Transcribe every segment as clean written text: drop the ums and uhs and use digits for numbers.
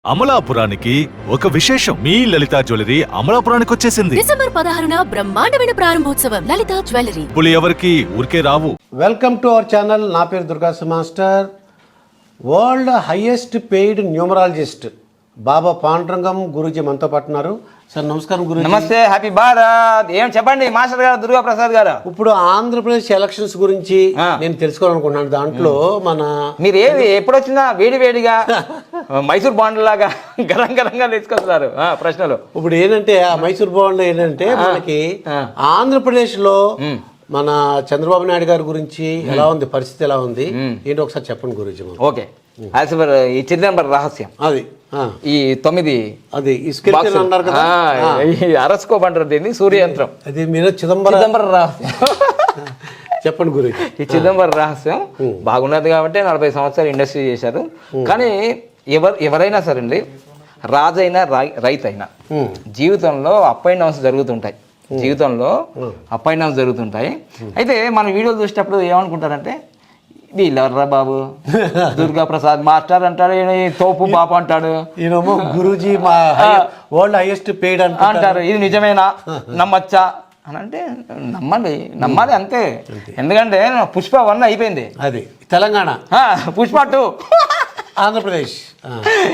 అమలాపురానికి ఒక విశేషం. మీ లలిత జ్యువెలరీ అమలాపురానికి వచ్చేసింది. డిసెంబర్ 16న బ్రహ్మాండమైన ప్రారంభోత్సవం. లలిత జ్యువెలరీ. ఇప్పుడు ఎవరికి ఊరికే రావు. Welcome to our channel. నా పేరు దుర్గాసు master. World highest paid numerologist Baba Pandurangam Guruji మనతో పాటు ఉన్నారు. సార్ నమస్కారం గురూజీ. నమస్తే, హ్యాపీ భారత్. ఏం చెప్పండి మాస్టర్ గారు, దుర్గా ప్రసాద్ గారు. ఇప్పుడు ఆంధ్రప్రదేశ్ ఎలక్షన్స్ గురించి నేను తెలుసుకోవాలనుకుంటున్నాను. దాంట్లో మన మీరు ఏది ఎప్పుడు వచ్చినా వేడిగా మైసూర్ బాండ్ లాగా గరం గరంగా తీసుకొస్తున్నారు ప్రశ్నలు. ఇప్పుడు ఏంటంటే ఆ మైసూర్ బాండ్ ఏంటంటే మనకి ఆంధ్రప్రదేశ్ లో మన చంద్రబాబు నాయుడు గారి గురించి ఎలా ఉంది, పరిస్థితి ఎలా ఉంది ఏంటి ఒకసారి చెప్పండి గురూజీ. ఓకే, యాజ్ పర్ ఈ చిదంబర రహస్యం అది ఈ 9 అది అన్నారు కదా, అరసుకోబంటారు దీన్ని, సూర్యయంత్రం. అది మీరు చిదంబర రహస్యం చెప్పండి గురించి. ఈ చిదంబర రహస్యం బాగున్నది కాబట్టి 40 సంవత్సరాలు ఇండస్ట్రీ చేశారు. కానీ ఎవరైనా సరే అండి, రాజైనా రైతు అయినా జీవితంలో అప్ అండ్ డౌన్స్ జరుగుతుంటాయి. అయితే మన వీడియోలు చూసేటప్పుడు ఏమనుకుంటారంటే, వీళ్ళెవర్రా బాబు, దుర్గా ప్రసాద్ మాస్టర్ అంటాడు, తోపు బాపు అంటాడు, ఈయనేమో గురూజీ మా వరల్డ్ హైయెస్ట్ పెయిడ్ అంటారు. ఇది నిజమేనా, నమ్మచ్చా అని అంటే నమ్మాలి అంతే. ఎందుకంటే పుష్ప 1 అయిపోయింది, అది తెలంగాణ. పుష్ప 2 ఆంధ్రప్రదేశ్.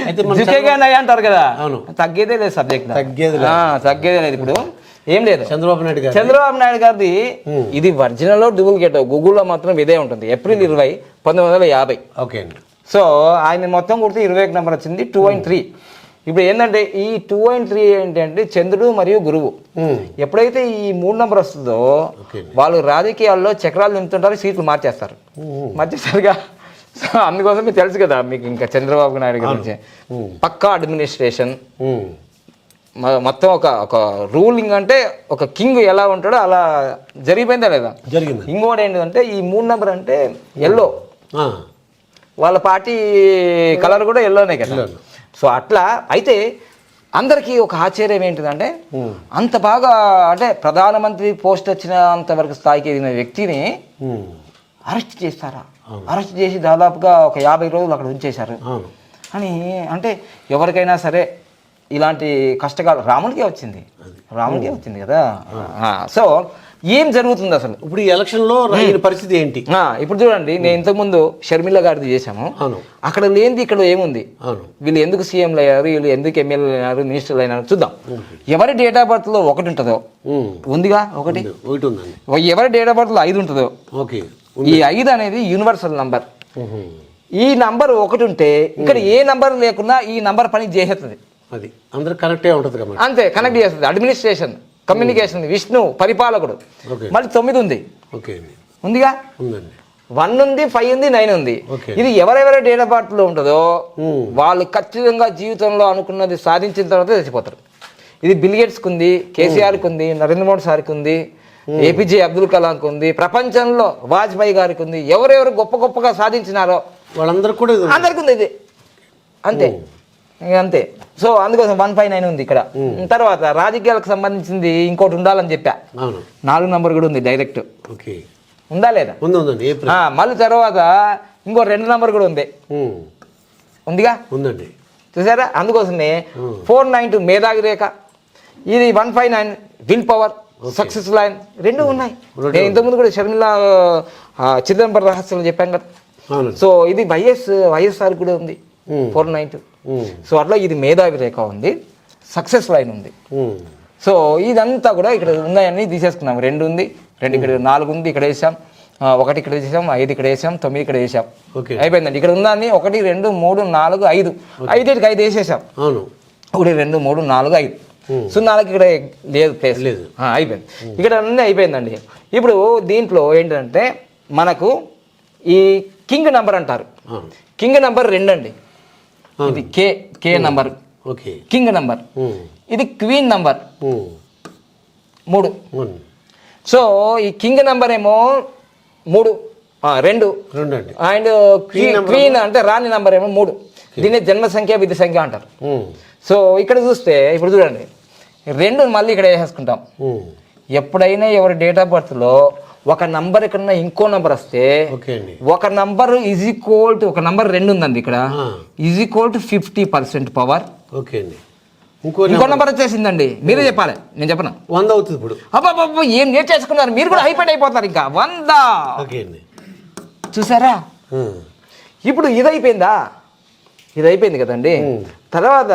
అయితే అంటారు కదా, తగ్గేదే లేదు సబ్జెక్ట్, తగ్గేదే లేదు. ఇప్పుడు ఏం లేదు, చంద్రబాబు నాయుడు గారిది ఇది ఒరిజినల్ డూప్లికేట్. గూగుల్లో మాత్రం ఇదే ఉంటుంది. ఏప్రిల్ 20, 1950. ఓకే. సో ఆయన మొత్తం కుడితే 21 నెంబర్ వచ్చింది, 2.3. ఇప్పుడు ఏంటంటే ఈ 2.3 ఏంటంటే చంద్రుడు మరియు గురువు. ఎప్పుడైతే ఈ 3 నెంబర్ వస్తుందో వాళ్ళు రాజకీయాల్లో చక్రాలు నింపుతుంటారు, సీట్లు మార్చేస్తారుగా. సో అందుకోసం మీకు తెలుసు కదా, మీకు ఇంకా చంద్రబాబు నాయుడు గురించి పక్కా అడ్మినిస్ట్రేషన్ మొత్తం ఒక రూలింగ్, అంటే ఒక కింగ్ ఎలా ఉంటాడో అలా జరిగిపోయిందా లేదా జరిగింది. ఇంకోటి ఏంటంటే ఈ 3 నెంబర్ అంటే ఎల్లో, వాళ్ళ పార్టీ కలర్ కూడా ఎల్లోనే కదా. సో అట్లా అయితే అందరికీ ఒక ఆశ్చర్యం ఏంటిదంటే, అంత బాగా అంటే ప్రధానమంత్రి పోస్ట్ వచ్చినంత వరకు స్థాయికి ఎదిగిన వ్యక్తిని అరెస్ట్ చేస్తారా, అరెస్ట్ చేసి దాదాపుగా ఒక 50 రోజులు అక్కడ ఉంచేశారు అని అంటే, ఎవరికైనా సరే ఇలాంటి కష్టకాలం రాముడికే వచ్చింది కదా. సో ఏం జరుగుతుంది అసలు ఇప్పుడు ఈ ఎలక్షన్లో పరిస్థితి ఏంటి? ఇప్పుడు చూడండి, నేను ఇంతకుముందు షర్మిల గారిది చేశాము. అక్కడ లేనిది ఇక్కడ ఏముంది, వీళ్ళు ఎందుకు సీఎంలు అయ్యారు, వీళ్ళు ఎందుకు ఎమ్మెల్యేలు అయినారు, మినిస్టర్లు అయినారు చూద్దాం. ఎవరి డేట్ ఆఫ్ బర్త్ లో 1 ఉంటుందో, ఉందిగా ఒకటి, ఎవరి డేట్ ఆఫ్ బర్త్ లో 5 ఉంటుందో, ఈ 5 అనేది యూనివర్సల్ నంబర్. ఈ నంబర్ 1 ఉంటే ఇక్కడ ఏ నంబర్ లేకున్నా ఈ నంబర్ పని చేసేస్తుంది. అది అందరూ కనెక్టే ఉంటుంది కదా, అంతే కనెక్ట్ చేస్తుంది. అడ్మినిస్ట్రేషన్, కమ్యూనికేషన్, విష్ణు పరిపాలకుడు. మళ్ళీ 9 ఉంది, ఉందిగా, 1 ఉంది, 5 ఉంది, 9 ఉంది. ఇది ఎవరెవరి డేట్ ఆఫ్ బర్త్ లో ఉంటుందో వాళ్ళు ఖచ్చితంగా జీవితంలో అనుకున్నది సాధించిన తర్వాత చచ్చిపోతారు. ఇది బిల్ గేట్స్కి ఉంది, కేసీఆర్కి ఉంది, నరేంద్ర మోడీ సార్కి ఉంది, ఏపీజే అబ్దుల్ కలాంకి ఉంది, ప్రపంచంలో వాజ్పేయి గారికి ఉంది. ఎవరెవరు గొప్పగా సాధించినారో వాళ్ళందరికీ కూడా అందరికి ఉంది ఇది, అంతే. సో అందుకోసం 159 ఉంది ఇక్కడ. తర్వాత రాజకీయాలకు సంబంధించింది ఇంకోటి ఉండాలని చెప్పా, 4 నెంబర్ కూడా ఉంది డైరెక్ట్, ఉందా లేదా? మళ్ళీ తర్వాత ఇంకో 2 నెంబర్ కూడా ఉంది, ఉందిగా, ఉందండి, చూసారా? అందుకోసమే 492 మేధావి రేఖ, ఇది 159 విల్ పవర్, సక్సెస్ లైన్, 2 ఉన్నాయి. నేను ఇంతకుముందు కూడా షర్మిల చిదంబర రహస్యం చెప్పాను కదా. సో ఇది వైఎస్ఆర్ కూడా ఉంది 492. సో అట్లా ఇది మేధావి రేఖ ఉంది, సక్సెస్ లైన్ ఉంది. సో ఇదంతా కూడా ఇక్కడ ఉన్నాయని తీసేసుకున్నాం. 2 ఉంది, 2 ఇక్కడ, 4 ఉంది ఇక్కడ వేసాం, 1 ఇక్కడ వేసాం, 5 ఇక్కడ వేసాం, 9 ఇక్కడ వేసాం, అయిపోయిందండి. ఇక్కడ ఉందని 1, 2, 3, 4, 5, 5 వేసేసాం. 1, 2, 3, 4, 5, 0కి ఇక్కడ లేదు, ప్లేస్ లేదు, అయిపోయింది. ఇక్కడ అన్నీ అయిపోయిందండి. ఇప్పుడు దీంట్లో ఏంటంటే మనకు ఈ కింగ్ నంబర్ అంటారు. కింగ్ నంబర్ 2 అండి, ఇది కే నంబర్, కింగ్ నంబర్. ఇది క్వీన్ నంబర్ 3. సో ఈ కింగ్ నంబర్ ఏమో 3, 2 అండ్ క్వీన్ అంటే రాణి నంబర్ ఏమో 3. దీన్ని జన్మ సంఖ్య, విధి సంఖ్య అంటారు. సో ఇక్కడ చూస్తే ఇప్పుడు చూడండి, 2 మళ్ళీ ఇక్కడ వేసేసుకుంటాం. ఎప్పుడైనా ఎవరి డేట్ ఆఫ్ బర్త్లో ఒక నంబర్ ఎక్కడన్నా ఇంకో నంబర్ వస్తే ఓకే అండి. ఒక నంబర్ ఈజ్ ఈక్వల్ టు ఒక నంబర్ 2 ఉందండి ఇక్కడ is equal to 50% power. Okay అండి. ఇంకో నంబర్ వచ్చేసిందండి, మీరే చెప్పాలి, నేను చెప్పను. 100 అవుతుంది ఇప్పుడు. అబ్బా ఏం నేర్చేసుకున్నారు మీరు కూడా, హైపైట్ అయిపోతారు ఇంకా. 100 ఓకే అండి. చూసారా? ఇప్పుడు ఇది అయిపోయిందా? ఇది అయిపోయింది కదండి. తర్వాత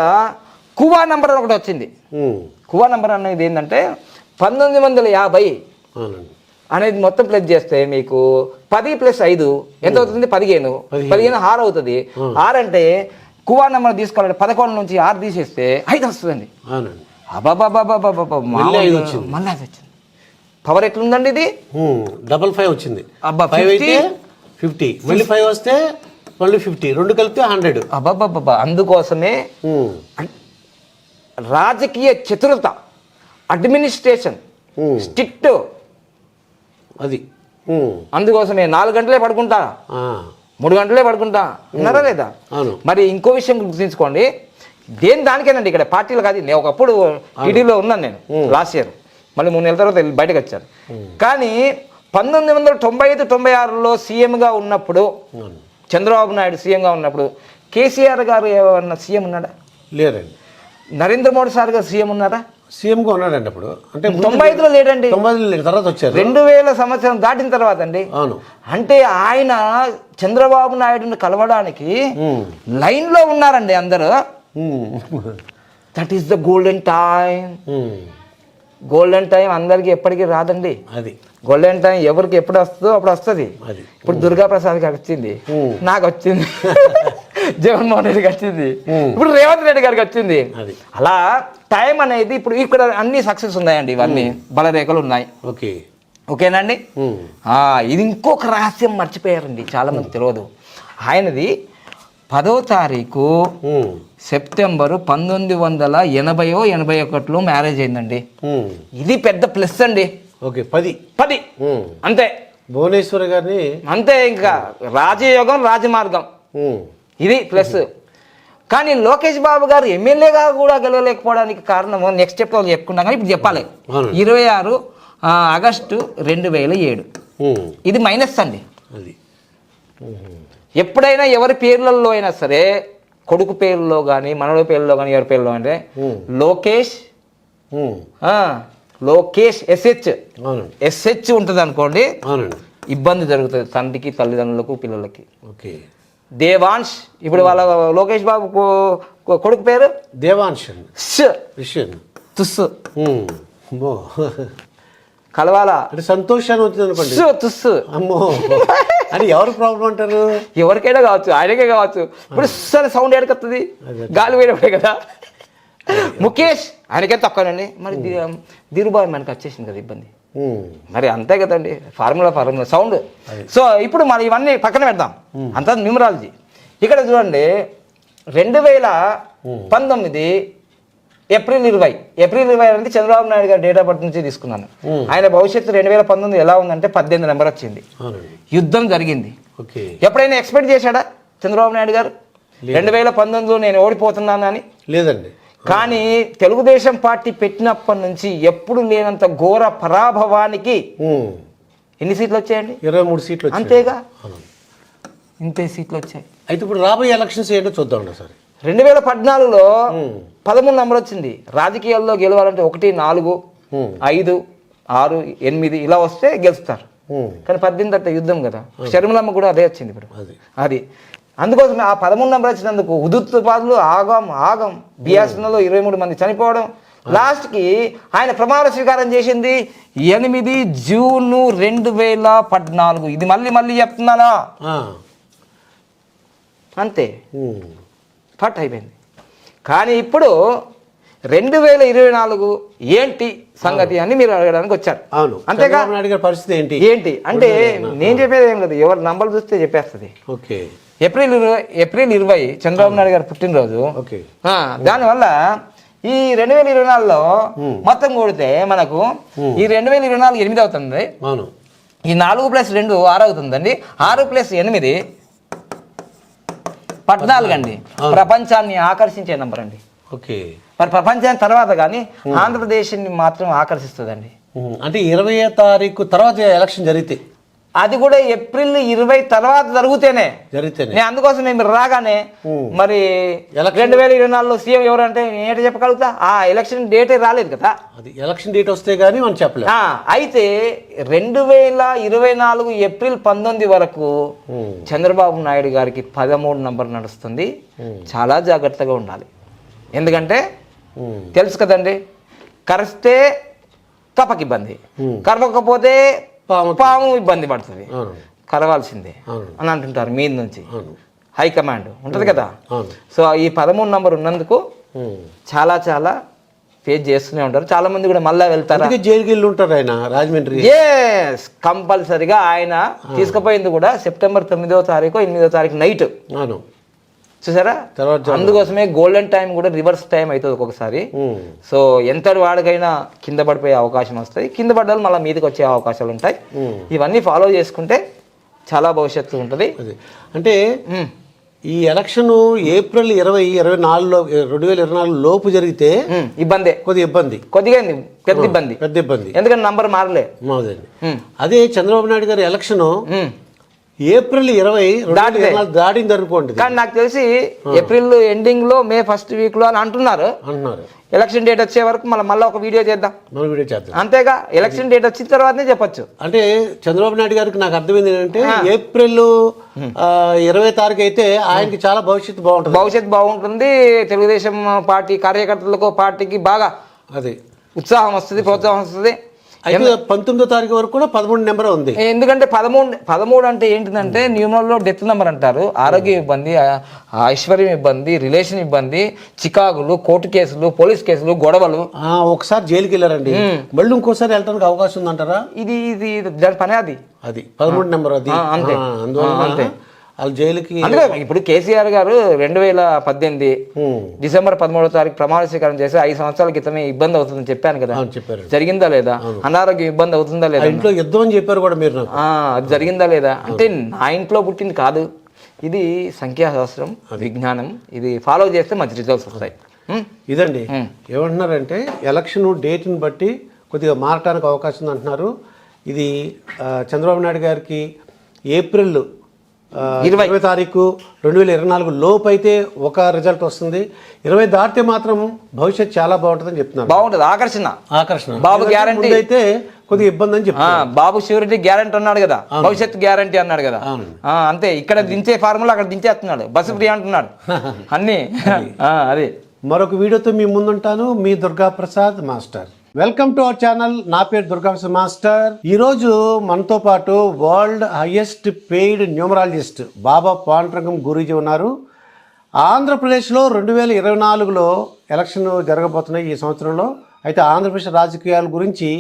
కువా నంబర్ ఒకటి వచ్చింది. కువా నంబర్ అనేది ఏంటంటే 1950 అనేది మొత్తం ప్లస్ చేస్తే మీకు 10 + 5 ఎంత అవుతుంది? 15. 15 6 అవుతుంది. 6 అంటే కువా నెంబర్ తీసుకోవాలంటే 11 నుంచి 6 తీసేస్తే 5 వస్తుందండి. అబ్బాబాబాబాబాబా మళ్ళీ అది వచ్చింది. పవర్ ఎట్లుందండి ఇది? 55 వచ్చింది. అబ్బా 50 మళ్ళీ 5 వస్తే మళ్ళీ 50, 2 కలిపితే 100. అబ్బాబాబా అందుకోసమే రాజకీయ చతురత, అడ్మినిస్ట్రేషన్ స్ట్రిక్ట్ అది. అందుకోసమే 4 గంటలే పడుకుంటా, 3 గంటలే పడుకుంటా అన్నారా లేదా? మరి ఇంకో విషయం గుర్తుంచుకోండి, దేని దానికేనండి, ఇక్కడ పార్టీలు కాదు. నేను ఒకప్పుడు టీడీలో ఉన్నాను నేను లాస్ట్ ఇయర్, మళ్ళీ 3 నెలల తర్వాత బయటకు వచ్చాను. కానీ 1995-96లో సీఎంగా ఉన్నప్పుడు, చంద్రబాబు నాయుడు సీఎంగా ఉన్నప్పుడు కేసీఆర్ గారు ఏమన్నా సీఎం ఉన్నాడా? లేరండి. నరేంద్ర మోడీ సార్ గారు సీఎం ఉన్నారా? సీఎంగా ఉన్నాడండి అప్పుడు. అంటే 95లో లేడండి, 95లో లేడు, తర్వాత వచ్చారు. 2000 సంవత్సరం దాటిన తర్వాత అండి. అవును. అంటే ఆయన చంద్రబాబు నాయుడుని కలవడానికి లైన్లో ఉన్నారండి అందరూ. That is the golden time. Golden time అందరికి ఎప్పటికీ రాదండి. అది గోల్డెన్ టైం ఎవరికి ఎప్పుడు వస్తుందో అప్పుడు వస్తుంది. ఇప్పుడు దుర్గా ప్రసాద్ గారికి వచ్చింది, నాకు వచ్చింది, జగన్మోహన్ రెడ్డికి వచ్చింది, ఇప్పుడు రేవంత్ రెడ్డి గారికి వచ్చింది. అలా టైం అనేది ఇప్పుడు ఇక్కడ అన్ని సక్సెస్ ఉన్నాయండి, ఇవన్నీ బలరేఖలు ఉన్నాయి. ఓకేనండి. ఇది ఇంకొక రహస్యం మర్చిపోయారండి, చాలా మంది తెలియదు. ఆయనది 10వ తారీఖు సెప్టెంబరు 1980-81లో మ్యారేజ్ అయిందండి. ఇది పెద్ద ప్లస్ అండి. 10 అంతే. భువనేశ్వర్ గారిని అంతే, ఇంకా రాజయోగం రాజమార్గం, ఇది ప్లస్. కానీ లోకేష్ బాబు గారు ఎమ్మెల్యేగా కూడా గెలవలేకపోవడానికి కారణం నెక్స్ట్ స్టెప్ చెప్పుకున్నాం, కానీ ఇప్పుడు చెప్పాలి. 26 ఆగస్టు 2007 ఇది మైనస్ అండి. ఎప్పుడైనా ఎవరి పేర్లలో అయినా సరే, కొడుకు పేర్లో కానీ మనవడి పేర్లో కానీ ఎవరి పేర్లో అంటే లోకేష్ ఎస్హెచ్ ఉంటుంది అనుకోండి, ఇబ్బంది జరుగుతుంది తండ్రికి, తల్లిదండ్రులకు, పిల్లలకి. దేవాంశ్, ఇప్పుడు వాళ్ళ లోకేష్ బాబు కొడుకు పేరు దేవాంశ్, తుస్సు కలవాలా అంటే సంతోషాన్ని వచ్చింది అనుకోండి, తుస్సు. అమ్మో, అది ఎవరు ప్రాబ్లం అంటారు? ఎవరికైనా కావచ్చు, ఆయనకే కావచ్చు. ఇప్పుడు సౌండ్ ఎడకొస్తుంది, గాలి వేయడమే కదా. ముఖేష్ ఆయనకే తక్కువనండి. మరి ధీరుబాయ్ మనకి వచ్చేసింది కదా ఇబ్బంది, మరి అంతే కదండి. Formula sound. సో ఇప్పుడు మరి ఇవన్నీ పక్కన పెడదాం, అంతా న్యూమరాలజీ. ఇక్కడ చూడండి, 2019 ఏప్రిల్ 20 అనేది చంద్రబాబు నాయుడు గారు డేట్ ఆఫ్ బర్త్ నుంచి తీసుకున్నాను. ఆయన భవిష్యత్తు 2019 ఎలా ఉందంటే 18 నెంబర్ వచ్చింది. యుద్ధం జరిగింది. ఎప్పుడైనా ఎక్స్పెక్ట్ చేశాడా చంద్రబాబు నాయుడు గారు 2019లో నేను ఓడిపోతున్నాను అని? లేదండి. కానీ తెలుగుదేశం పార్టీ పెట్టినప్పటి నుంచి ఎప్పుడు లేనంత ఘోర పరాభవానికి ఎన్ని సీట్లు వచ్చాయండి? 23 సీట్లు. అంతేగా, ఇంతే సీట్లు వచ్చాయి. అయితే ఇప్పుడు రాబోయే ఎలక్షన్స్ ఏంటో చూద్దాం సార్. 2014లో 13 నెంబర్ వచ్చింది. రాజకీయాల్లో గెలవాలంటే 1, 4, 5, 6, 8 ఇలా వస్తే గెలుస్తారు. కానీ 18 అంటే యుద్ధం కదా. షర్మిలమ్మ కూడా అదే వచ్చింది ఇప్పుడు. అది అందుకోసమే ఆ 13 నెంబర్ వచ్చినందుకు ఉదుత్తుపాదులు ఆగం బిఆర్ఎస్లో 23 మంది చనిపోవడం. లాస్ట్కి ఆయన ప్రమాణ స్వీకారం చేసింది 8 జూన్ 2014. ఇది మళ్ళీ చెప్తున్నానా? అంతే, ఫట్ అయిపోయింది. కానీ ఇప్పుడు 2024 ఏంటి సంగతి అని మీరు అడగడానికి వచ్చారు. అవును, అంతేగా. పరిస్థితి ఏంటి అంటే నేను చెప్పేది ఏం లేదు, ఎవరు నంబర్లు చూస్తే చెప్పేస్తుంది. ఏప్రిల్ 20 చంద్రబాబు నాయుడు గారు పుట్టినరోజు. దానివల్ల ఈ 2024లో మొత్తం కొడితే మనకు ఈ 2024 8 అవుతుంది. ఈ 4 + 2 6 అవుతుందండి. 6 + 8 14 అండి. ప్రపంచాన్ని ఆకర్షించే నంబర్ అండి. మరి ప్రపంచాన్ని తర్వాత కానీ ఆంధ్రప్రదేశ్ని మాత్రం ఆకర్షిస్తుందండి. అంటే 20వ తారీఖు తర్వాత ఎలక్షన్ జరిగితే అది కూడా ఏప్రిల్ 20 తర్వాత జరిగితేనే. నేను అందుకోసం మీరు రాగానే మరి 2024లో సీఎం ఎవరంటే ఏంటో చెప్పగలుగుతా? ఆ ఎలక్షన్ డేటే రాలేదు కదా. అది ఎలక్షన్ డేట్ వస్తే గానీ మనం చెప్పలేము. అయితే 2024 ఏప్రిల్ 19 వరకు చంద్రబాబు నాయుడు గారికి 13 నంబర్ నడుస్తుంది. చాలా జాగ్రత్తగా ఉండాలి. ఎందుకంటే తెలుసు కదండి, కరిస్తే కప్పకి ఇబ్బంది, కరవకపోతే పాము ఇబ్బంది పడుతుంది. కరవాల్సిందే అని అంటుంటారు మీద నుంచి, హైకమాండ్ ఉంటుంది కదా. సో ఈ 13 నంబర్ ఉన్నందుకు చాలా చాలా ఫేస్ చేస్తూనే ఉంటారు. చాలా మంది కూడా మళ్ళా వెళ్తారు, జైలుకి వెళ్ళి ఉంటారు. ఆయన రాజమండ్రి కంపల్సరిగా ఆయన తీసుకుపోయింది కూడా సెప్టెంబర్ 9వ తారీఖు 8వ తారీఖు నైట్. చూసారా, అందుకోసమే గోల్డెన్ టైం కూడా రివర్స్ టైం అవుతుంది ఒక్కొక్కసారి. సో ఎంతటి వాడికైనా కింద పడిపోయే అవకాశం వస్తుంది, కింద పడ్డాలు మళ్ళీ మీదకి వచ్చే అవకాశాలు ఉంటాయి. ఇవన్నీ ఫాలో చేసుకుంటే చాలా భవిష్యత్తు ఉంటుంది. అంటే ఈ ఎలక్షన్ ఏప్రిల్ 2024లో 2024 లోపు జరిగితే ఇబ్బంది, కొద్దిగా పెద్ద ఇబ్బంది, ఎందుకంటే నంబర్ మారలే. అదే చంద్రబాబు నాయుడు గారి ఎలక్షన్ ఏప్రిల్ 20 దాడింది అనుకోండి. కానీ నాకు తెలిసి ఏప్రిల్ ఎండింగ్ లో మే ఫస్ట్ వీక్ లో అని అంటున్నారు. ఎలక్షన్ డేట్ వచ్చే వరకు మళ్ళీ ఒక వీడియో చేద్దాం. అంతేగా, ఎలక్షన్ డేట్ వచ్చిన తర్వాతనే చెప్పొచ్చు. అంటే చంద్రబాబు నాయుడు గారికి నాకు అర్థమైంది ఏంటంటే ఏప్రిల్ 20 తారీఖు అయితే ఆయనకి చాలా భవిష్యత్తు బాగుంటుంది. తెలుగుదేశం పార్టీ కార్యకర్తలకు, పార్టీకి బాగా అది ఉత్సాహం వస్తుంది, ప్రోత్సాహం వస్తుంది. 19వ తారీఖు వరకు కూడా 13 నెంబర్ ఉంది. ఎందుకంటే 13 అంటే ఏంటిదంటే న్యూమరల్లో డెత్ నెంబర్ అంటారు. ఆరోగ్య ఇబ్బంది, ఐశ్వర్యం ఇబ్బంది, రిలేషన్ ఇబ్బంది, చికాకులు, కోర్టు కేసులు, పోలీస్ కేసులు, గొడవలు. ఒకసారి జైలుకి వెళ్ళారండి, మళ్ళీ ఇంకోసారి వెళ్ళడానికి అవకాశం ఉందంటారా? ఇది దాని పని అది 13 నెంబర్ అది. అంతే, అంతే. వాళ్ళు జైలుకి ఇప్పుడు కేసీఆర్ గారు 2018 డిసెంబర్ 13వ తారీఖు ప్రమాణ స్వీకారం చేసి 5 సంవత్సరాల క్రితమే ఇబ్బంది అవుతుందని చెప్పాను కదా. జరిగిందా లేదా? అనారోగ్యం ఇబ్బంది అవుతుందా లేదా? ఇంట్లో యుద్ధం అని చెప్పారు కూడా మీరు. అది జరిగిందా లేదా అంటే నా ఇంట్లో పుట్టింది కాదు, ఇది సంఖ్యాశాస్త్రం, విజ్ఞానం. ఇది ఫాలో చేస్తే మంచి రిజల్ట్స్ వస్తాయి. ఇదండి ఏమంటున్నారంటే ఎలక్షన్ డేట్ని బట్టి కొద్దిగా మారటానికి అవకాశం ఉంది అంటున్నారు. ఇది చంద్రబాబు నాయుడు గారికి ఏప్రిల్ 20 తారీఖు 2024 లోపు అయితే ఒక రిజల్ట్ వస్తుంది. 20 దాటితే మాత్రం భవిష్యత్తు చాలా బాగుంటుందని చెప్తున్నారు. బాగుంటుంది, ఆకర్షణ. బాబు గ్యారంటీ అయితే కొద్దిగా ఇబ్బంది అని చెప్తున్నారు. బాబు ష్యూరిటీ గ్యారంటీ అన్నాడు కదా, భవిష్యత్తు గ్యారంటీ అన్నాడు కదా. అంతే, ఇక్కడ దించే ఫార్ములా అక్కడ దించేస్తున్నాడు. బస్సు ఫ్రీ అంటున్నాడు అన్ని. అది మరొక వీడియోతో మీ ముందుంటాను. మీ Durga Prasad master. Welcome to our channel. నా పేరు దుర్గా ప్రసాద్ మాస్టర్. ఈరోజు మనతో పాటు world highest paid numerologist Baba Pandurangam Guruji ఉన్నారు. ఆంధ్రప్రదేశ్లో 2024లో ఎలక్షన్ జరగబోతున్నాయి ఈ సంవత్సరంలో. అయితే ఆంధ్రప్రదేశ్ రాజకీయాల గురించి,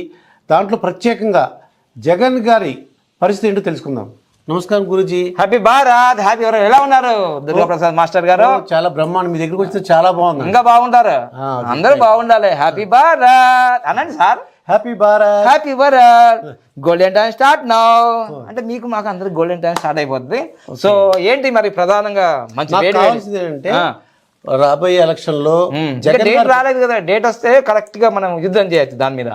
దాంట్లో ప్రత్యేకంగా జగన్ గారి పరిస్థితి ఏంటో తెలుసుకుందాం. నమస్కారం గురూజీ. Happy Bharat, happy. ఎలా ఉన్నారు దుర్గా ప్రసాద్ మాస్టర్ గారు? చాలా బ్రహ్మాండం. మీ దగ్గరికి వస్తే చాలా బాగుంది. ఇంకా బాగుంటారు, అందరూ బాగుండాలి. హ్యాపీ భారత్ అనండి sir. Happy Bharat, happy Bharat. Golden time start now అంటే మీకు మాకు అందరికి గోల్డెన్ టైం స్టార్ట్ అయిపోతుంది. సో ఏంటి మరి ప్రధానంగా మంచి అంటే రాబోయే ఎలక్షన్ లో డేట్ రాలేదు కదా, డేట్ వస్తే కరెక్ట్ గా మనం యుద్ధం చేయొచ్చు దాని మీద.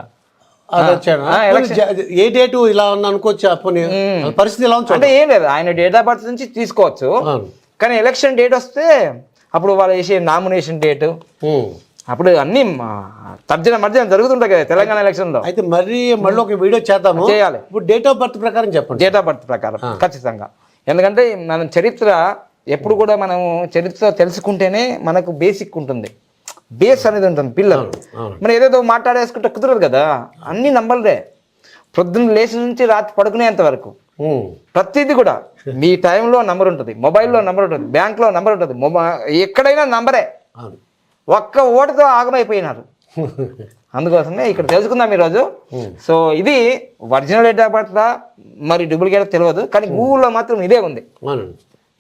ఏ డేటు ఇలా అనుకోవచ్చు, పరిస్థితి ఇలా అంటే ఏం లేదు, ఆయన డేట్ ఆఫ్ బర్త్ నుంచి తీసుకోవచ్చు. కానీ ఎలక్షన్ డేట్ వస్తే అప్పుడు వాళ్ళు వేసే నామినేషన్ డేటు, అప్పుడు అన్ని మర్జన జరుగుతుంటాయి కదా తెలంగాణ ఎలక్షన్ లో. అయితే మళ్ళీ ఒక వీడియో చేద్దాము, చేయాలి. ఇప్పుడు డేట్ ఆఫ్ బర్త్ ప్రకారం చెప్పండి. డేట్ ఆఫ్ బర్త్ ప్రకారం ఖచ్చితంగా. ఎందుకంటే మనం చరిత్ర ఎప్పుడు కూడా మనం చరిత్ర తెలుసుకుంటేనే మనకు బేసిక్ ఉంటుంది, బేస్ అనేది ఉంటుంది పిల్లలు. మనం ఏదేదో మాట్లాడేసుకుంటే కుదరదు కదా. అన్ని నంబర్లే, పొద్దున్న లేచి నుంచి రాత్రి పడుకునేంత వరకు ప్రతిదీ కూడా మీ టైంలో నంబర్ ఉంటుంది, మొబైల్లో నంబర్ ఉంటుంది, బ్యాంక్లో నంబర్ ఉంటుంది, ఎక్కడైనా నంబరే. ఒక్క ఓటుతో ఆగమైపోయినారు. అందుకోసమే ఇక్కడ తెలుసుకుందాం ఈరోజు. సో ఇది ఒరిజినల్ డేట్ ఆఫ్ బర్త్ మరి డూప్లికేట్ తెలియదు, కానీ గూగుల్లో మాత్రం ఇదే ఉంది,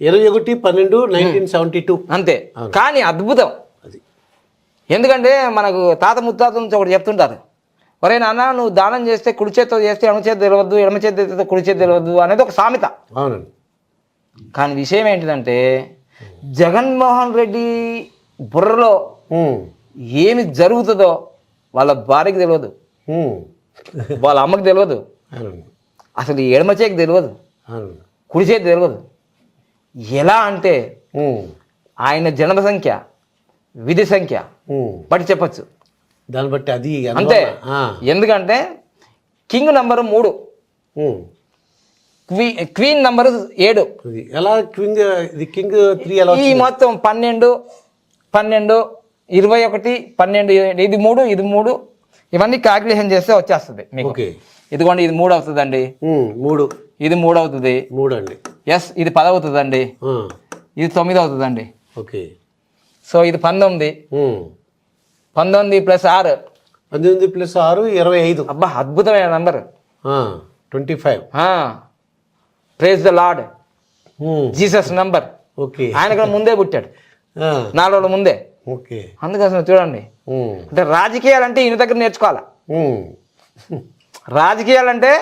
21/12/1972 అంతే. కానీ అద్భుతం. ఎందుకంటే మనకు తాత ముత్తాత నుంచి ఒకటి చెప్తుంటారు, ఒరే నాన్న నువ్వు దానం చేస్తే కుడి చేతితో చేస్తే ఎడమ చేతి తెలియవద్దు, ఎడమ చేతి కుడి చేతి తెలియవద్దు అనేది ఒక సామెత. కానీ విషయం ఏంటిదంటే జగన్మోహన్ రెడ్డి బుర్రలో ఏమి జరుగుతుందో వాళ్ళ భార్యకి తెలియదు, వాళ్ళ అమ్మకి తెలియదు, అవునండి. అసలు ఈ ఎడమ చేతికి తెలియదు, అవునండి. కుడి చేతి తెలియదు. ఎలా అంటే ఉమ్. ఆయన జన్మ సంఖ్య, విధి సంఖ్య ఉమ్. బట్టి చెప్పచ్చు. దాన్ని బట్టి అది అంతే. ఆ. ఎందుకంటే king number 3, um. Queen number 7. ఇది ఎలా కింగ్, ఇది కింగ్ 3 ఎలా ఈ వచ్చింది? మొత్తం 12, 12, 21, 12, ఇది 3, ఇది 3, ఇవన్నీ క్యాల్కులేషన్ చేస్తే వచ్చేస్తుంది మీకు. ఓకే. ఇదిగోండి ఇది 3 అవుతుందండి, 3. ఇది 3 అవుతుంది, 3 అండి. ఎస్ ఇది 10 అవుతుందండి, ఆ. ఇది 9 అవుతుందండి. ఓకే. సో ఇది 19, ఉమ్. 19 + 6, 18 + 6 25. అబ్బా అద్భుతమైన number. 25. Praise the lord, um. Jesus number. Okay. ఆయన కూడా ముందే పుట్టాడు, ఆ. 4 రోజుల ముందే. ఓకే. అందుకోసం చూడండి, ఉమ్. అంటే రాజకీయాలంటే ఈయన దగ్గర నేర్చుకోవాలా. ఉమ్. రాజకీయాలంటే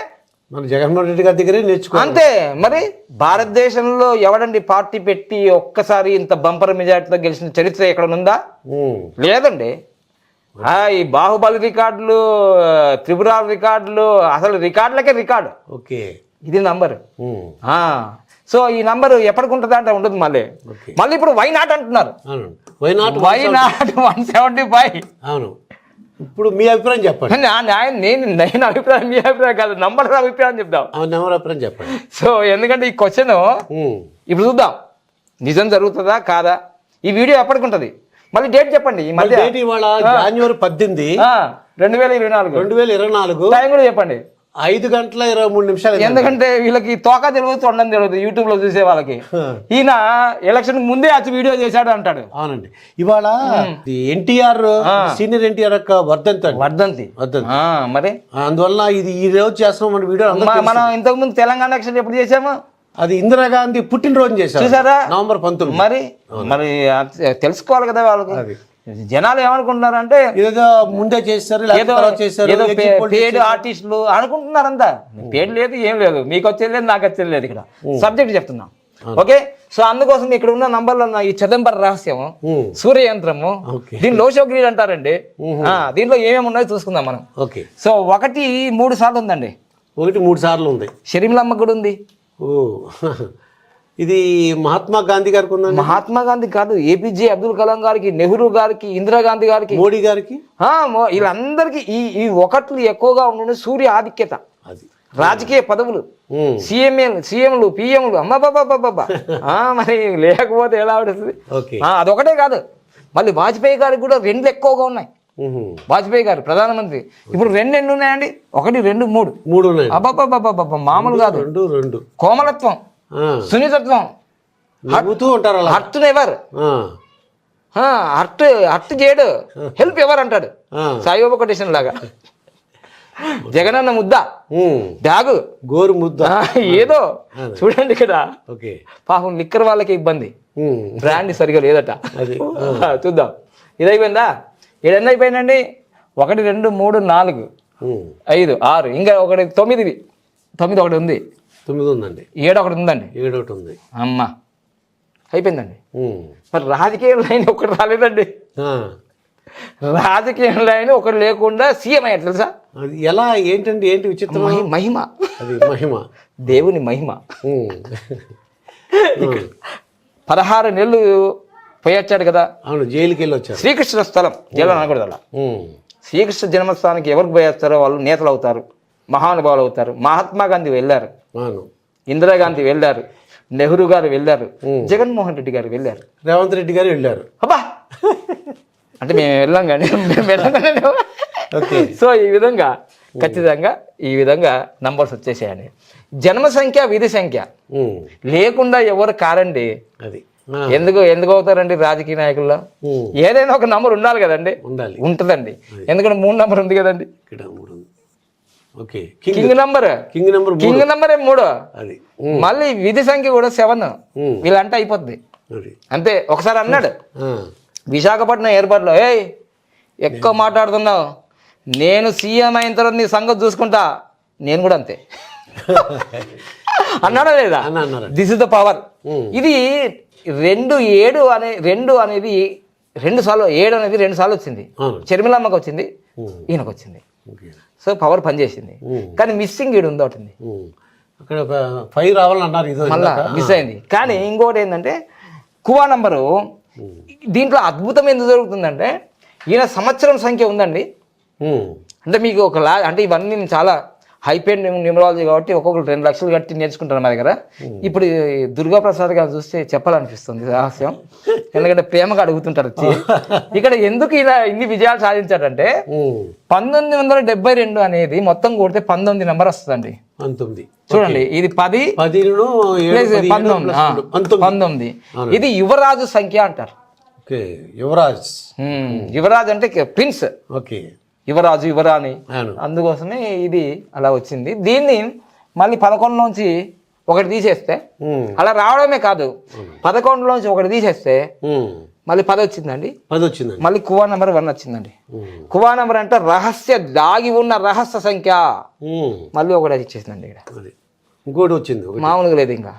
మన జగన్మోహన్ రెడ్డి గారి దగ్గరే నేర్చుకో. అంతే. మరి భారతదేశంలో ఎవడండి పార్టీ పెట్టి ఒక్కసారి ఇంత బంపర్ మెజార్టీతో గెలిచిన చరిత్ర ఎక్కడ ఉందా? ఉమ్. లేదండి. ఈ బాహుబలి రికార్డులు, త్రిపుర రికార్డులు, అసలు రికార్డులకే రికార్డు. ఓకే. ఇది నంబర్. ఉమ్. సో ఈ నంబర్ ఎప్పటికుంటుందా అంటే ఉండదు. మళ్ళీ ఇప్పుడు వై నాట్ అంటున్నారు. అవును. Why not 175. అవును. ఇప్పుడు మీ అభిప్రాయం చెప్పండి. నేను అభిప్రాయం, మీ అభిప్రాయం కాదు, నంబర్ అభిప్రాయం చెప్దాం. నెంబర్ అభిప్రాయం చెప్పండి. సో ఎందుకంటే ఈ క్వశ్చన్ ఇప్పుడు చూద్దాం, నిజం జరుగుతుందా కాదా. ఈ వీడియో ఎప్పటికుంటది, మళ్ళీ డేట్ చెప్పండి. ఈ మధ్య డేట్ ఇవాళ జనవరి 18, 2024. 2024. టైం కూడా చెప్పండి. 5:23. ఎందుకంటే వీళ్ళకి తోక తెలియదు, తొండం తెలియదు, యూట్యూబ్ లో చూసే వాళ్ళకి. ఈయన ఎలక్షన్ ముందే వచ్చి వీడియో చేశాడు అంటాడు. అవునండి. ఇవాళ ఎన్టీఆర్, సీనియర్ ఎన్టీఆర్ యొక్క వర్ధంతి. మరి అందువల్ల ఇది ఈ రోజు చేస్తున్నాం మన వీడియో. మనం ఇంతకు ముందు తెలంగాణ ఎలక్షన్ ఎప్పుడు చేసాము? అది ఇందిరాగాంధీ పుట్టినరోజు చేశారు, చూసారా, నవంబర్ 19. మరి తెలుసుకోవాలి కదా వాళ్ళకు. జనాలు ఏమనుకుంటున్నారంటే ఏదో ముందే చేస్తారు, ఏదో పేడ్ ఆర్టిస్టులు అనుకుంటున్నారంతా. పేడ్ లేదు, ఏం లేదు, మీకు వచ్చేది లేదు, నాకు వచ్చేది లేదు. ఇక్కడ సబ్జెక్ట్ చెప్తున్నాం. ఓకే. సో అందుకోసం ఇక్కడ ఉన్న నంబర్లో ఈ చిదంబర రహస్యము, సూర్య యంత్రము, దీని లోషోగ్రీడ్ అంటారండి. దీంట్లో ఏమేమి ఉన్నాయో చూసుకుందాం మనం. ఓకే. సో 1 3 సార్లు ఉందండి. 1 3 సార్లు ఉంది. షర్మిలమ్మ కూడా ఉంది. ఓ ఇది మహాత్మా గాంధీ గారికి ఉందండి. మహాత్మా గాంధీ కాదు, ఏపీజే అబ్దుల్ కలాం గారికి, నెహ్రూ గారికి, ఇందిరాగాంధీ గారికి, మోడీ గారికి, వీళ్ళందరికీ ఈ 1 ఎక్కువగా ఉండడం సూర్య ఆధిక్యత. అది రాజకీయ పదవులు, సీఎంలు, పిఎంలు, అమ్మ బాబా. మరి లేకపోతే ఎలా ఉంటుంది? అదొకటే కాదు, మళ్ళీ వాజ్పేయి గారికి కూడా 2 ఎక్కువగా ఉన్నాయి. వాజ్పేయి గారు ప్రధానమంత్రి. ఇప్పుడు 2 ఎన్ని ఉన్నాయండి? 1 2 3 ఉన్నాయి. అబ్బాబ్బాబ్బా మామూలు కాదు. 2 కోమలత్వం, సున్నితత్వం, హర్ట్ ఎవర్, హర్ట్ చేయడు, హెల్ప్ ఎవర్ అంటాడు సాయిబాబా కొటేషన్ లాగా. జగనన్న ముద్ద, బ్యాగు, గోరు ముద్ద, ఏదో చూడండి ఇక్కడ. పాపం లిక్కర్ వాళ్ళకి ఇబ్బంది, బ్రాండ్ సరిగా లేదట. చూద్దాం. ఇది అయిపోయిందా? 7 ఎన్ని అయిపోయిందండి? 1 2 3 4 5 6, ఇంకా 1 9. 9 ఒకటి ఉంది. 9 ఉందండి. 7 ఒకటి ఉందండి. 7 ఒకటి ఉంది. అమ్మా అయిపోయిందండి. మరి రాజకీయ లైన్ ఒకటి రాలేదండి. రాజకీయ లైన్ ఒకటి లేకుండా సీఎం అయ్యారు తెలుసా? అది ఎలా, ఏంటండి, ఏంటి విచిత్రం? మహిమ, అది మహిమ, దేవుని మహిమ. 16 నెలలు పోయొచ్చాడు కదా. అవును, జైలుకి వెళ్ళి వచ్చారు. శ్రీకృష్ణ స్థలం, జైలు అనకూడదు అలా. శ్రీకృష్ణ జన్మస్థానానికి ఎవరికి పోయేస్తారో వాళ్ళు నేతలు అవుతారు, మహానుభావులు అవుతారు. మహాత్మా గాంధీ వెళ్ళారు, ఇందిరాగాంధీ వెళ్ళారు, నెహ్రూ గారు వెళ్ళారు, జగన్మోహన్ రెడ్డి గారు వెళ్ళారు, రేవంత్ రెడ్డి గారు వెళ్ళారు. అబ్బా అంటే మేము వెళ్ళాం కానీ సో ఈ విధంగా ఖచ్చితంగా ఈ విధంగా నంబర్స్ వచ్చేసాయండి. జన్మ సంఖ్య, విధి సంఖ్య లేకుండా ఎవరు కారండి. అది ఎందుకు అవుతారండి రాజకీయ నాయకుల్లో? ఏదైనా ఒక నంబర్ ఉండాలి కదండి. ఉంటుందండి, ఎందుకంటే 3 నంబర్ ఉంది కదండి. కింగ్ నంబర్ 3, మళ్ళీ విధి సంఖ్య కూడా 7. వీళ్ళంటే అయిపోద్ది అంతే. ఒకసారి అన్నాడు విశాఖపట్నం ఎయిర్పోర్ట్లో, ఎక్కువ మాట్లాడుతున్నావు, నేను సీఎం అయిన తర్వాత నీ సంగతి చూసుకుంటా. నేను కూడా అంతే అన్నాడా లేదా? This is the power. ఇది 2 7 అనేది 2 సార్లు, 7 అనేది 2 సార్లు వచ్చింది. షర్మిలమ్మకి వచ్చింది, ఈయనకు వచ్చింది. ఓకే. సో పవర్ పనిచేసింది. కానీ మిస్సింగ్ ఈడు ఉంది ఒకటి, అక్కడ 5 రావాలని అన్నారు, ఇది మళ్ళా మిస్ అయింది. కానీ ఇంకోటి ఏంటంటే కువా నంబరు దీంట్లో అద్భుతం ఎందుకు జరుగుతుందంటే ఈయన సంవత్సరం సంఖ్య ఉందండి. అంటే మీకు ఒక అంటే ఇవన్నీ నేను చాలా హైపేడ్ న్యూమరాలజీ కాబట్టి ఒక్కొక్కరు 2 లక్షలు కట్టి నేర్చుకుంటారు మా దగ్గర. ఇప్పుడు దుర్గాప్రసాద్ గారు చూస్తే చెప్పాలనిపిస్తుంది రహస్యం, ఎందుకంటే ప్రేమగా అడుగుతుంటారు వచ్చి. ఇక్కడ ఎందుకు ఇలా ఇన్ని విజయాలు సాధించాడంటే 1972 అనేది మొత్తం కొడితే 19 నెంబర్ వస్తుందండి. చూడండి, ఇది 10 19, ఇది యువరాజు సంఖ్య అంటారు. యువరాజ్ అంటే ప్రిన్స్, యువరాజు యువరాణి, అందుకోసమే ఇది అలా వచ్చింది. దీన్ని మళ్ళీ 11లోంచి ఒకటి తీసేస్తే అలా రావడమే కాదు, 11లోంచి ఒకటి తీసేస్తే మళ్ళీ 10 వచ్చిందండి. మళ్ళీ కువా నెంబర్ 1 వచ్చిందండి. కువా నెంబర్ అంటే రహస్య దాగి ఉన్న రహస్య సంఖ్య, మళ్ళీ ఒకటి ఇచ్చేసిందండి. ఇక్కడ ఇంకోటి వచ్చింది, మామూలుగా లేదు ఇంకా.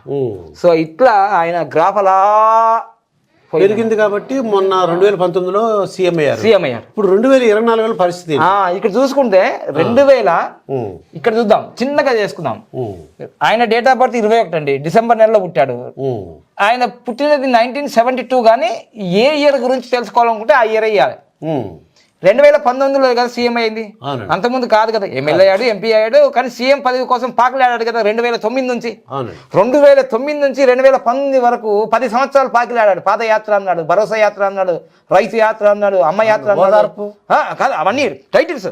సో ఇట్లా ఆయన గ్రాఫ్ అలా పెరిగింది. కాబట్టి మొన్న 2019లో సీఎం అయ్యారు. ఇప్పుడు 2024 పరిస్థితి ఇక్కడ చూసుకుంటే 2000 ఇక్కడ చూద్దాం, చిన్నగా చేసుకుందాం. ఆయన డేట్ ఆఫ్ బర్త్ 21 అండి, డిసెంబర్ నెలలో పుట్టాడు. ఆయన పుట్టినది 1972. కానీ ఏ ఇయర్ గురించి తెలుసుకోవాలనుకుంటే ఆ ఇయర్ అయ్యాలి. 2019లో కదా సీఎం అయింది, అంతకుముందు కాదు కదా. ఎమ్మెల్యే అయ్యాడు, ఎంపీ అయ్యాడు, కానీ సీఎం పదవి కోసం పాకులాడాడు కదా 2009 నుంచి. 2009 నుంచి 2019 వరకు 10 సంవత్సరాలు పాకిలాడాడు. పాదయాత్ర అన్నాడు, భరోసా యాత్ర అన్నాడు, రైతు యాత్ర అన్నాడు, అమ్మ యాత్ర అన్నాడు, కాదు అవన్నీ టైటిల్స్.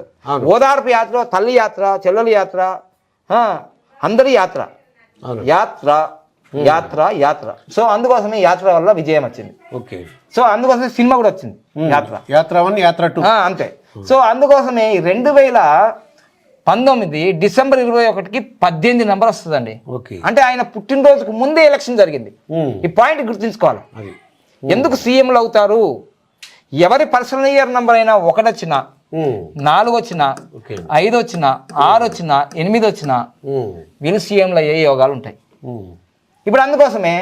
ఓదార్పు యాత్ర, తల్లి యాత్ర, చెల్లెల యాత్ర, అందరి యాత్ర, యాత్ర యాత్ర యాత్ర. సో అందుకోసమే యాత్ర వల్ల విజయం వచ్చింది. సో అందుకోసమే సినిమా కూడా వచ్చింది, యాత్ర 1, యాత్ర 2, అంతే. సో అందుకోసమే 2019 డిసెంబర్ 21కి 18 నెంబర్ వస్తుందండి. అంటే ఆయన పుట్టినరోజుకు ముందే ఎలక్షన్ జరిగింది. ఈ పాయింట్ గుర్తుంచుకోవాలి. ఎందుకు సీఎంలు అవుతారు, ఎవరి పర్సనల్ ఇయర్ నంబర్ అయినా 1 వచ్చినా, 4 వచ్చినా, 5 వచ్చినా, 6 వచ్చినా, 8 వచ్చినా వీళ్ళు సీఎంలు అయ్యే యోగాలు ఉంటాయి. ఇప్పుడు అందుకోసమే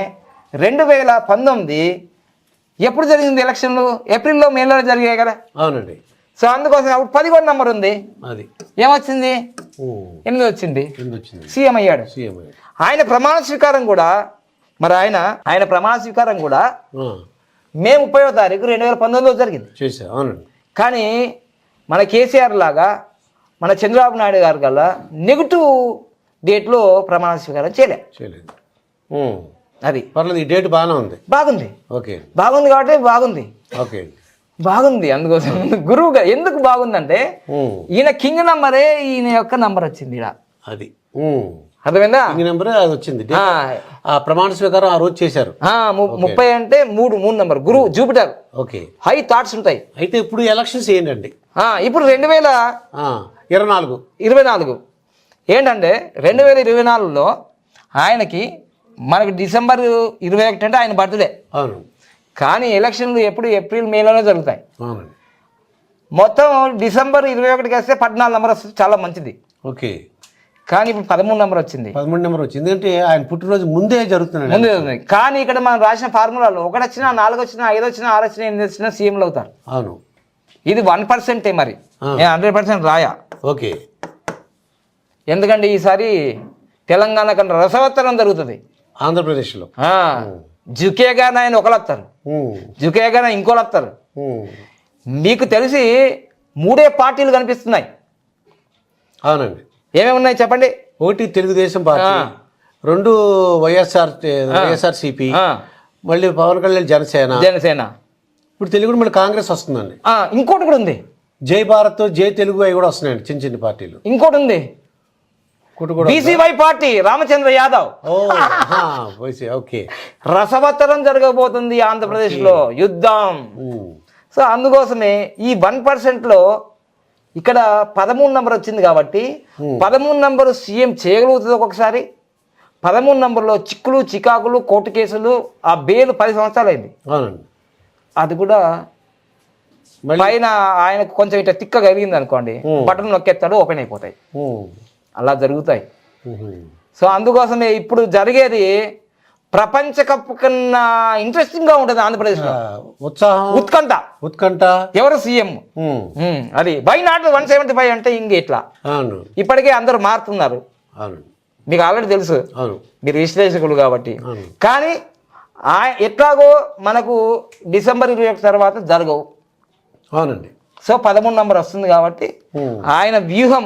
2019 ఎప్పుడు జరిగింది ఎలక్షన్లు? ఏప్రిల్లో, మేలో జరిగాయి కదా. అవునండి. సో అందుకోసం అప్పుడు 11 నెంబర్ ఉంది, ఏమొచ్చింది? 8 వచ్చింది, సీఎం అయ్యాడు. ఆయన ప్రమాణ స్వీకారం కూడా మరి ఆయన ప్రమాణ స్వీకారం కూడా మే 30వ తారీఖు 2019లో జరిగింది. కానీ మన కేసీఆర్ లాగా మన చంద్రబాబు నాయుడు గారు గల నెగిటివ్ డేట్లో ప్రమాణ స్వీకారం చేయలేదు. అది పర్లేదు, ఈ డేట్ బాగానే ఉంది. బాగుంది కాబట్టి బాగుంది. అందుకోసం గురువుగా ఎందుకు బాగుందంటే ఈయన కింగ్ నంబరే ఈయన యొక్క నంబర్ వచ్చింది. అది అర్థమైందా? కింగ్ నంబరే అది వచ్చింది. ప్రమాణ స్వీకారం ఆ రోజు చేశారు. 30 అంటే 3 నంబర్, గురువు జూపిటర్. హై థాట్స్ ఉంటాయి. అయితే ఇప్పుడు ఎలక్షన్స్ ఏంటండి? ఇప్పుడు 2024 ఏంటంటే 2024లో ఆయనకి, మనకి డిసెంబర్ 21 అంటే ఆయన బర్త్డే. కానీ ఎలక్షన్లు ఎప్పుడు ఏప్రిల్ మేలోనే జరుగుతాయి. మొత్తం డిసెంబర్ 21కి వస్తే 14 నెంబర్ వస్తుంది, చాలా మంచిది. కానీ ఇప్పుడు 13 నెంబర్ వచ్చింది. 13 నెంబర్ వచ్చింది అంటే ఆయన పుట్టినరోజు ముందే జరుగుతుంది. కానీ ఇక్కడ మనం రాసిన ఫార్ములాలో 1 వచ్చినా, 4 వచ్చినా, 5 వచ్చినా, 6 వచ్చినా, 8 వచ్చినా సీఎంలు అవుతారు. ఇది 1% మరి, 100% రాయా. ఎందుకంటే ఈసారి తెలంగాణ కన్నా రసవత్తరం జరుగుతుంది. ఆంధ్రప్రదేశ్లో జుకేగానే ఆయన ఒకరు వస్తారు, జుకేగానే ఇంకోళ్ళు వస్తారు. మీకు తెలిసి 3 పార్టీలు కనిపిస్తున్నాయి. అవునండి. ఏమేమి ఉన్నాయి చెప్పండి? 1 తెలుగుదేశం పార్టీ, 2 వైఎస్ఆర్సీపీ, మళ్ళీ పవన్ కళ్యాణ్ జనసేన. ఇప్పుడు తెలుగు మళ్ళీ కాంగ్రెస్ వస్తుందండి. ఇంకోటి కూడా ఉంది, జై భారత్, జై తెలుగు, అవి కూడా వస్తున్నాయండి, చిన్న పార్టీలు. ఇంకోటి ఉంది, బీసీవై పార్టీ, రామచంద్ర యాదవ్. రసవత్తరం జరగబోతుంది ఆంధ్రప్రదేశ్ లో, యుద్ధం. సో అందుకోసమే ఈ 1%లో ఇక్కడ 13 నెంబర్ వచ్చింది కాబట్టి 13 నెంబరు సీఎం చేయగలుగుతుంది. ఒక్కొక్కసారి 13 నెంబర్లో చిక్కులు, చికాకులు, కోర్టు కేసులు, ఆ బెయిల్ 10 సంవత్సరాలు అయింది. అది కూడా పైన ఆయనకు కొంచెం ఇట్లా తిక్క కలిగింది అనుకోండి, బటన్ నొక్కేస్తాడు, ఓపెన్ అయిపోతాయి. అలా జరుగుతాయి. సో అందుకోసమే ఇప్పుడు జరిగేది ప్రపంచ కప్ కన్నా ఇంట్రెస్టింగ్ గా ఉంటుంది ఆంధ్రప్రదేశ్ లో. ఉత్సాహం, ఉత్కంఠ. ఎవరు సీఎం అది బై నాట్ 175 అంటే ఇంకెట్లా. అవును, ఇప్పటికే అందరూ మారుతున్నారు. అవును, మీకు ఆల్రెడీ తెలుసు, అవును, మీరు విశ్లేషకులు కాబట్టి. అవును. కానీ ఎట్లాగో మనకు డిసెంబర్ 21 తర్వాత జరగవు. అవునండి. సో 13 నంబర్ వస్తుంది కాబట్టి ఆయన వ్యూహం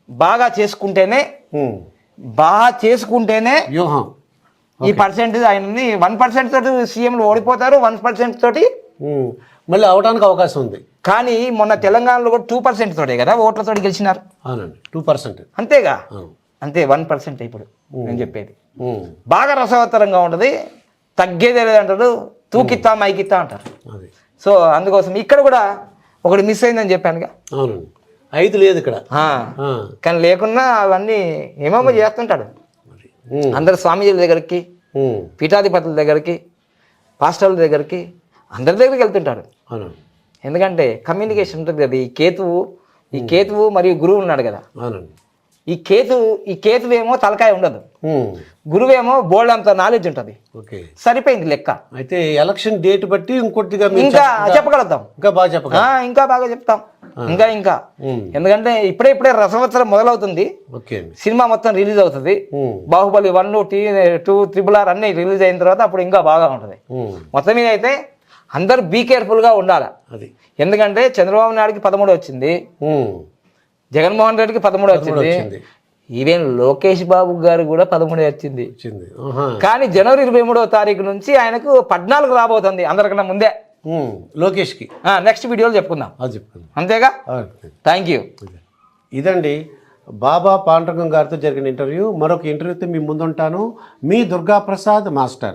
బాగా చేసుకుంటేనే వ్యూహం ఈ పర్సెంటేజ్ ఆయనని 1% తోటి సీఎంలు ఓడిపోతారు, 1% తోటి మళ్ళీ అవడానికి అవకాశం ఉంది. కానీ మొన్న తెలంగాణలో కూడా 2% తోటే కదా ఓట్లతో గెలిచినారు. అవునండి, 2%. అంతేగా, అంతే 1% ఇప్పుడు నేను చెప్పేది. బాగా రసవత్తరంగా ఉంటుంది, తగ్గేదే లేదంటారు, తూకిత్తా మైకిత్తా అంటారు. సో అందుకోసం ఇక్కడ కూడా ఒకటి మిస్ అయిందని చెప్పానుగా. అవునండి, 5 లేదు ఇక్కడ. కానీ లేకున్నా అవన్నీ ఏమేమో చేస్తుంటాడు. అందరు స్వామీజీల దగ్గరికి, పీఠాధిపతుల దగ్గరికి, పాస్టర్ల దగ్గరికి, అందరి దగ్గరికి వెళ్తుంటాడు. ఎందుకంటే కమ్యూనికేషన్ ఉంటుంది కదా. ఈ కేతువు మరియు గురువు ఉన్నాడు కదా. ఈ కేతువేమో తలకాయ ఉండదు, గురువేమో బోల్డ్ అంత నాలెడ్జ్ ఉంటుంది. సరిపోయింది లెక్క. అయితే ఎలక్షన్ డేట్ బట్టి ఇంకొద్దిగా ఇంకా చెప్పగలుగుతాం, ఇంకా బాగా చెప్తాం. ఇంకా ఎందుకంటే ఇప్పుడే రసవత్సరం మొదలవుతుంది. సినిమా మొత్తం రిలీజ్ అవుతుంది. బాహుబలి 1, 2, RRR అన్ని రిలీజ్ అయిన తర్వాత అప్పుడు ఇంకా బాగా ఉంటుంది. మొత్తం మీద అయితే అందరు బీ కేర్ఫుల్ గా ఉండాలి. ఎందుకంటే చంద్రబాబు నాయుడుకి 13 వచ్చింది, జగన్మోహన్ రెడ్డికి 13 వచ్చింది, ఈవెన్ లోకేష్ బాబు గారు కూడా 13 వచ్చింది. కానీ జనవరి 23వ తారీఖు నుంచి ఆయనకు 14 రాబోతుంది, అందరికన్నా ముందే లోకేష్కి. నెక్స్ట్ వీడియోలో చెప్పుకుందాం. అంతేగా. Thank you. ఇదండి బాబా పాండురంగం గారితో జరిగిన ఇంటర్వ్యూ. మరొక ఇంటర్వ్యూతో మీ ముందుంటాను. మీ దుర్గాప్రసాద్ మాస్టర్.